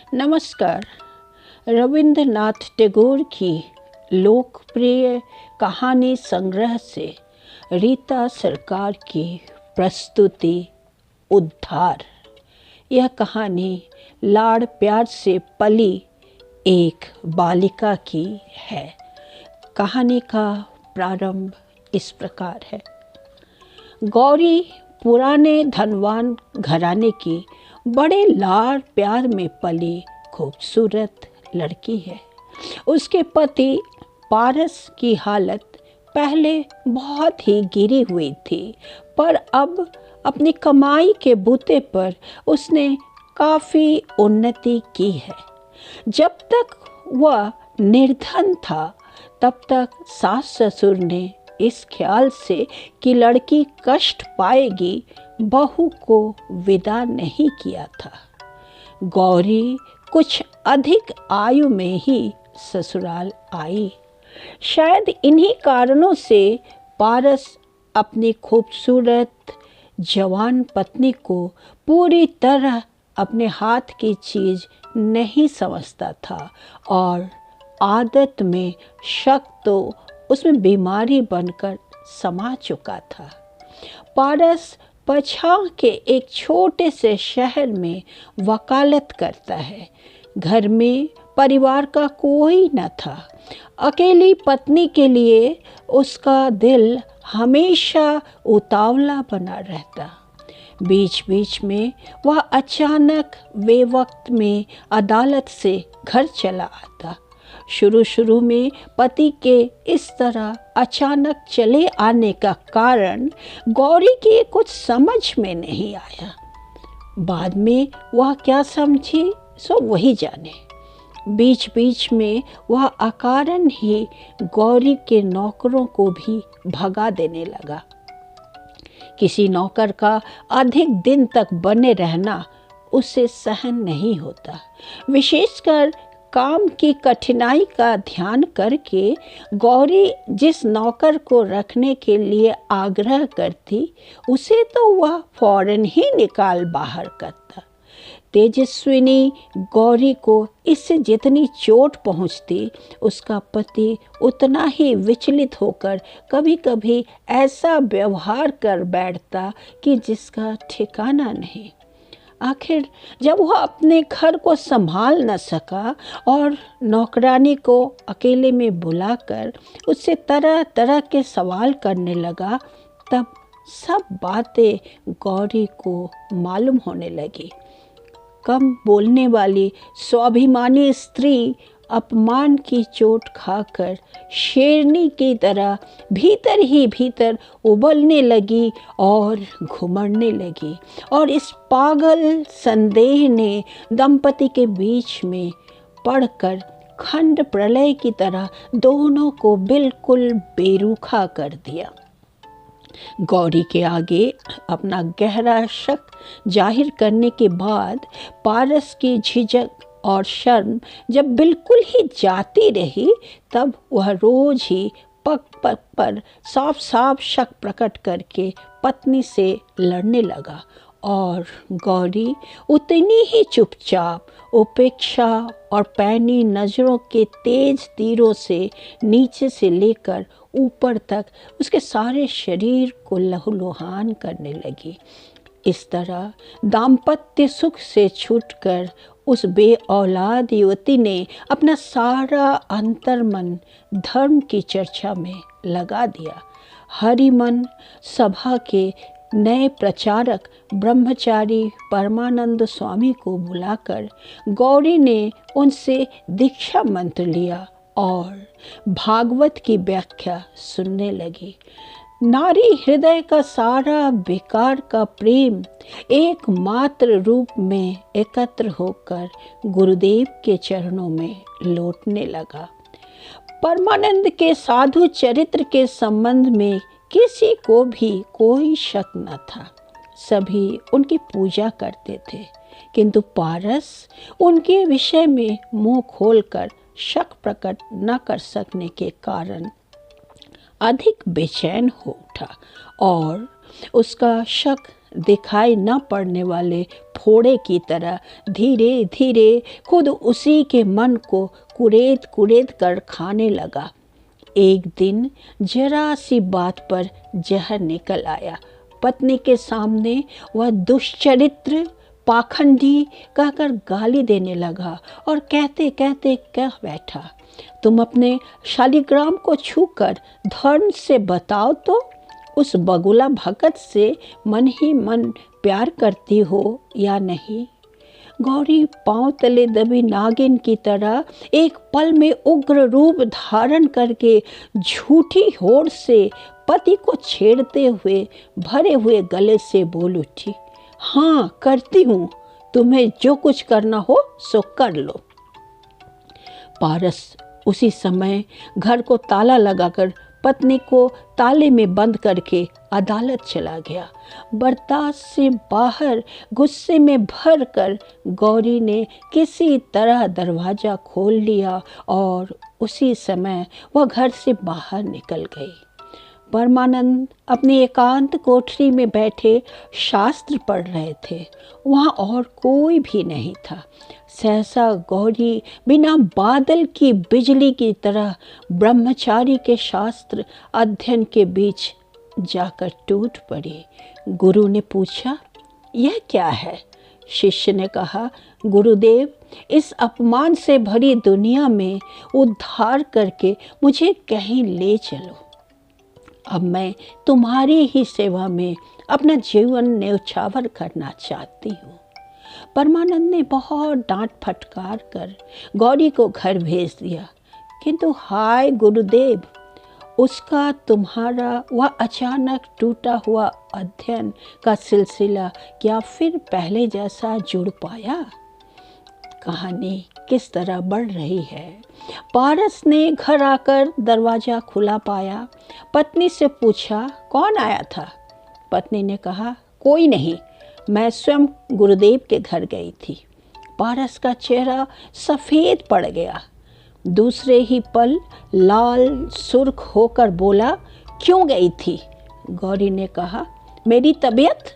नमस्कार। रविंद्रनाथ टैगोर की लोकप्रिय कहानी संग्रह से रीता सरकार की प्रस्तुति उद्धार। यह कहानी लाड़ प्यार से पली एक बालिका की है। कहानी का प्रारंभ इस प्रकार है। गौरी पुराने धनवान घराने की बड़े लाड़ प्यार में पली खूबसूरत लड़की है। उसके पति पारस की हालत पहले बहुत ही गिरी हुई थी, पर अब अपनी कमाई के बूते पर उसने काफ़ी उन्नति की है। जब तक वह निर्धन था तब तक सास ससुर ने इस ख्याल से कि लड़की कष्ट पाएगी, बहू को विदा नहीं किया था। गौरी कुछ अधिक आयु में ही ससुराल आई। शायद इन्हीं कारणों से पारस अपनी खूबसूरत जवान पत्नी को पूरी तरह अपने हाथ की चीज़ नहीं समझता था और आदत में शक तो उसमें बीमारी बनकर समा चुका था। पारस पछाव के एक छोटे से शहर में वकालत करता है। घर में परिवार का कोई न था। अकेली पत्नी के लिए उसका दिल हमेशा उतावला बना रहता। बीच बीच में वह अचानक बेवक्त में अदालत से घर चला आता। शुरू में पति के इस तरह अचानक चले आने का कारण गौरी की कुछ समझ में नहीं आया। बाद में वह क्या समझी सो वही जाने। बीच बीच में वह अकारण ही गौरी के नौकरों को भी भगा देने लगा। किसी नौकर का अधिक दिन तक बने रहना उसे सहन नहीं होता। विशेषकर काम की कठिनाई का ध्यान करके गौरी जिस नौकर को रखने के लिए आग्रह करती, उसे तो वह फौरन ही निकाल बाहर करता। तेजस्विनी गौरी को इससे जितनी चोट पहुंचती, उसका पति उतना ही विचलित होकर कभी कभी ऐसा व्यवहार कर बैठता कि जिसका ठिकाना नहीं। आखिर जब वह अपने घर को संभाल न सका और नौकरानी को अकेले में बुलाकर उससे तरह तरह के सवाल करने लगा, तब सब बातें गौरी को मालूम होने लगी। कम बोलने वाली स्वाभिमानी स्त्री अपमान की चोट खाकर शेरनी की तरह भीतर ही भीतर उबलने लगी और घुमड़ने लगी, और इस पागल संदेह ने दंपति के बीच में पड़कर खंड प्रलय की तरह दोनों को बिल्कुल बेरुखा कर दिया। गौरी के आगे अपना गहरा शक जाहिर करने के बाद पारस की झिझक और शर्म जब बिल्कुल ही जाती रही, तब वह रोज ही पग पग पर साफ साफ शक प्रकट करके पत्नी से लड़ने लगा, और गौरी उतनी ही चुपचाप उपेक्षा और पैनी नज़रों के तेज तीरों से नीचे से लेकर ऊपर तक उसके सारे शरीर को लहूलुहान करने लगी। इस तरह दाम्पत्य सुख से छूटकर उस बे औलाद युवती ने अपना सारा अंतर्मन धर्म की चर्चा में लगा दिया। हरिमन सभा के नए प्रचारक ब्रह्मचारी परमानंद स्वामी को बुलाकर गौरी ने उनसे दीक्षा मंत्र लिया और भागवत की व्याख्या सुनने लगी। नारी हृदय का सारा विकार का प्रेम एकमात्र रूप में एकत्र होकर गुरुदेव के चरणों में लौटने लगा। परमानंद के साधु चरित्र के संबंध में किसी को भी कोई शक न था। सभी उनकी पूजा करते थे, किंतु पारस उनके विषय में मुंह खोलकर शक प्रकट न कर सकने के कारण अधिक बेचैन हो उठा और उसका शक दिखाई न पड़ने वाले फोड़े की तरह धीरे धीरे खुद उसी के मन को कुरेद कुरेद कर खाने लगा। एक दिन जरा सी बात पर जहर निकल आया। पत्नी के सामने वह दुष्चरित्र पाखंडी कहकर गाली देने लगा और कहते कहते कह बैठा, तुम अपने शालिग्राम को छूकर धर्म से बताओ तो उस बगुला भगत से मन ही मन प्यार करती हो या नहीं। गौरी पांव तले दबी नागिन की तरह एक पल में उग्र रूप धारण करके झूठी होड़ से पति को छेड़ते हुए भरे हुए गले से बोल उठी, हाँ करती हूँ, तुम्हें जो कुछ करना हो सो कर लो। पारस उसी समय घर को ताला लगाकर पत्नी को ताले में बंद करके अदालत चला गया। बर्दाश्त से बाहर गुस्से में भरकर गौरी ने किसी तरह दरवाज़ा खोल लिया और उसी समय वह घर से बाहर निकल गई। परमानंद अपनी एकांत कोठरी में बैठे शास्त्र पढ़ रहे थे। वहाँ और कोई भी नहीं था। सहसा गौरी बिना बादल की बिजली की तरह ब्रह्मचारी के शास्त्र अध्ययन के बीच जाकर टूट पड़ी। गुरु ने पूछा, यह क्या है? शिष्य ने कहा, गुरुदेव, इस अपमान से भरी दुनिया में उद्धार करके मुझे कहीं ले चलो। अब मैं तुम्हारी ही सेवा में अपना जीवन न्यौछावर करना चाहती हूँ। परमानंद ने बहुत डांट फटकार कर गौरी को घर भेज दिया, किंतु हाय गुरुदेव, उसका तुम्हारा वह अचानक टूटा हुआ अध्ययन का सिलसिला क्या फिर पहले जैसा जुड़ पाया? कहानी किस तरह बढ़ रही है। पारस ने घर आकर दरवाज़ा खुला पाया। पत्नी से पूछा, कौन आया था? पत्नी ने कहा, कोई नहीं, मैं स्वयं गुरुदेव के घर गई थी। पारस का चेहरा सफ़ेद पड़ गया। दूसरे ही पल लाल सुर्ख होकर बोला, क्यों गई थी? गौरी ने कहा, मेरी तबीयत।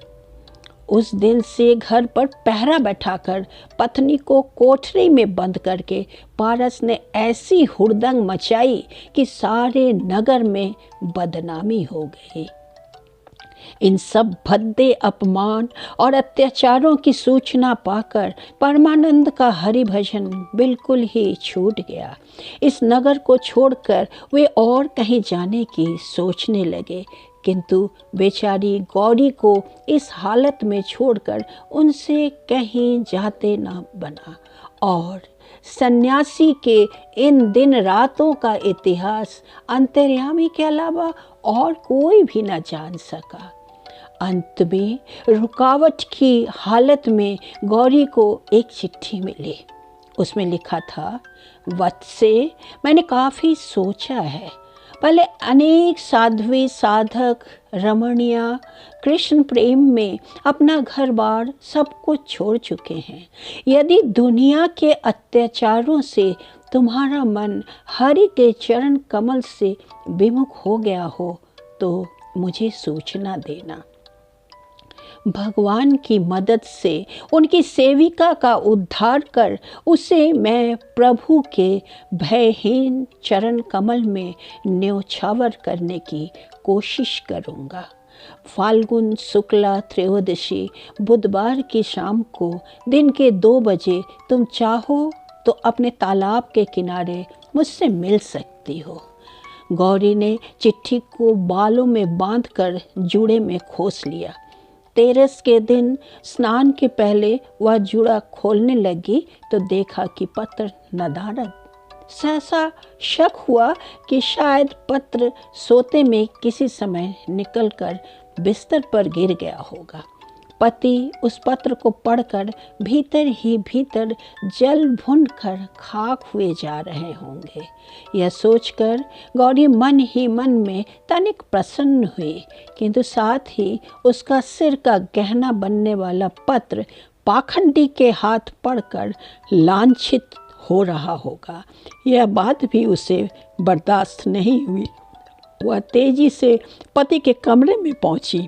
उस दिन से घर पर पहरा बैठाकर पत्नी को कोठरी में बंद करके पारस ने ऐसी हुड़दंग मचाई कि सारे नगर में बदनामी हो गई। इन सब भद्दे अपमान और अत्याचारों की सूचना पाकर परमानंद का हरि भजन बिल्कुल ही छूट गया। इस नगर को छोड़कर वे और कहीं जाने की सोचने लगे, किंतु बेचारी गौरी को इस हालत में छोड़कर उनसे कहीं जाते न बना और सन्यासी के इन दिन रातों का इतिहास अंतर्यामी के अलावा और कोई भी न जान सका। अंत में रुकावट की हालत में गौरी को एक चिट्ठी मिली। उसमें लिखा था, वत्से, मैंने काफ़ी सोचा है। पहले अनेक साध्वी साधक रमणिया कृष्ण प्रेम में अपना घर बार सब कुछ छोड़ चुके हैं। यदि दुनिया के अत्याचारों से तुम्हारा मन हरि के चरण कमल से विमुख हो गया हो तो मुझे सूचना देना। भगवान की मदद से उनकी सेविका का उद्धार कर उसे मैं प्रभु के भयहीन चरण कमल में न्योछावर करने की कोशिश करूँगा। फाल्गुन शुक्ला त्रयोदशी बुधवार की शाम को दिन के 2 बजे तुम चाहो तो अपने तालाब के किनारे मुझसे मिल सकती हो। गौरी ने चिट्ठी को बालों में बांधकर जूड़े में खोस लिया। तेरस के दिन स्नान के पहले वह जूड़ा खोलने लगी तो देखा कि पत्र नदारद। सहसा शक हुआ कि शायद पत्र सोते में किसी समय निकलकर बिस्तर पर गिर गया होगा। पति उस पत्र को पढ़कर भीतर ही भीतर जल भुन कर खाक हुए जा रहे होंगे। यह सोचकर गौरी मन ही मन में तनिक प्रसन्न हुई, किंतु साथ ही उसका सिर का गहना बनने वाला पत्र पाखंडी के हाथ पड़कर लांछित हो रहा होगा, यह बात भी उसे बर्दाश्त नहीं हुई। वह तेजी से पति के कमरे में पहुंची।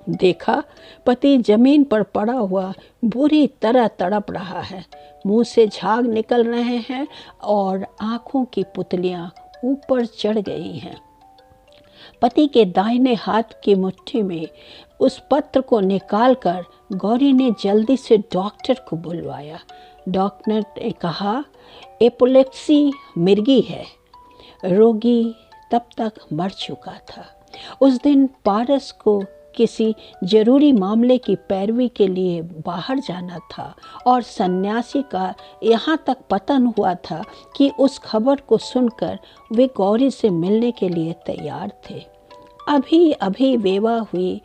देखा, पति जमीन पर पड़ा हुआ बुरी तरह तड़प रहा है। मुंह से झाग निकल रहे हैं और आंखों की पुतलियां ऊपर चढ़ गई हैं। पति के दाहिने हाथ की मुट्ठी में उस पत्र को निकालकर गौरी ने जल्दी से डॉक्टर को बुलवाया। डॉक्टर ने कहा, एपोलेप्सी मिर्गी है। रोगी तब तक मर चुका था। उस दिन पारस को किसी जरूरी मामले की पैरवी के लिए बाहर जाना था और सन्यासी का यहाँ तक पतन हुआ था कि उस खबर को सुनकर वे गौरी से मिलने के लिए तैयार थे। अभी अभी विवाह हुई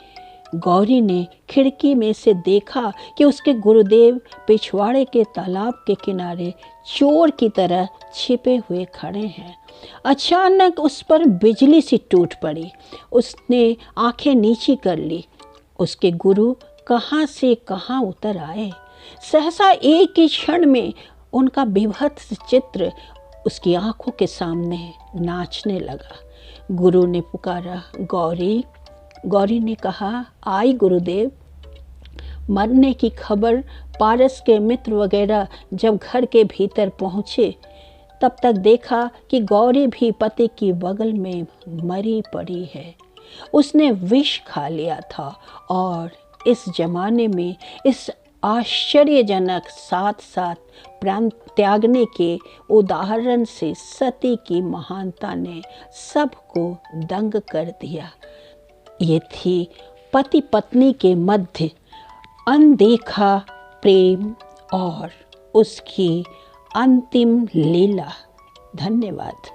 गौरी ने खिड़की में से देखा कि उसके गुरुदेव पिछवाड़े के तालाब के किनारे चोर की तरह छिपे हुए खड़े हैं। अचानक उस पर बिजली सी टूट पड़ी। उसने आंखें नीची कर ली। उसके गुरु कहाँ से कहाँ उतर आए। सहसा एक ही क्षण में उनका विभत्स चित्र उसकी आंखों के सामने नाचने लगा। गुरु ने पुकारा, गौरी। गौरी ने कहा, आई गुरुदेव। मरने की खबर पारस के मित्र वगैरह जब घर के भीतर पहुँचे तब तक देखा कि गौरी भी पति की बगल में मरी पड़ी है। उसने विष खा लिया था और इस जमाने में इस आश्चर्यजनक साथ साथ प्राण त्यागने के उदाहरण से सती की महानता ने सबको दंग कर दिया। ये थी पति पत्नी के मध्य अनदेखा प्रेम और उसकी अंतिम लीला। धन्यवाद।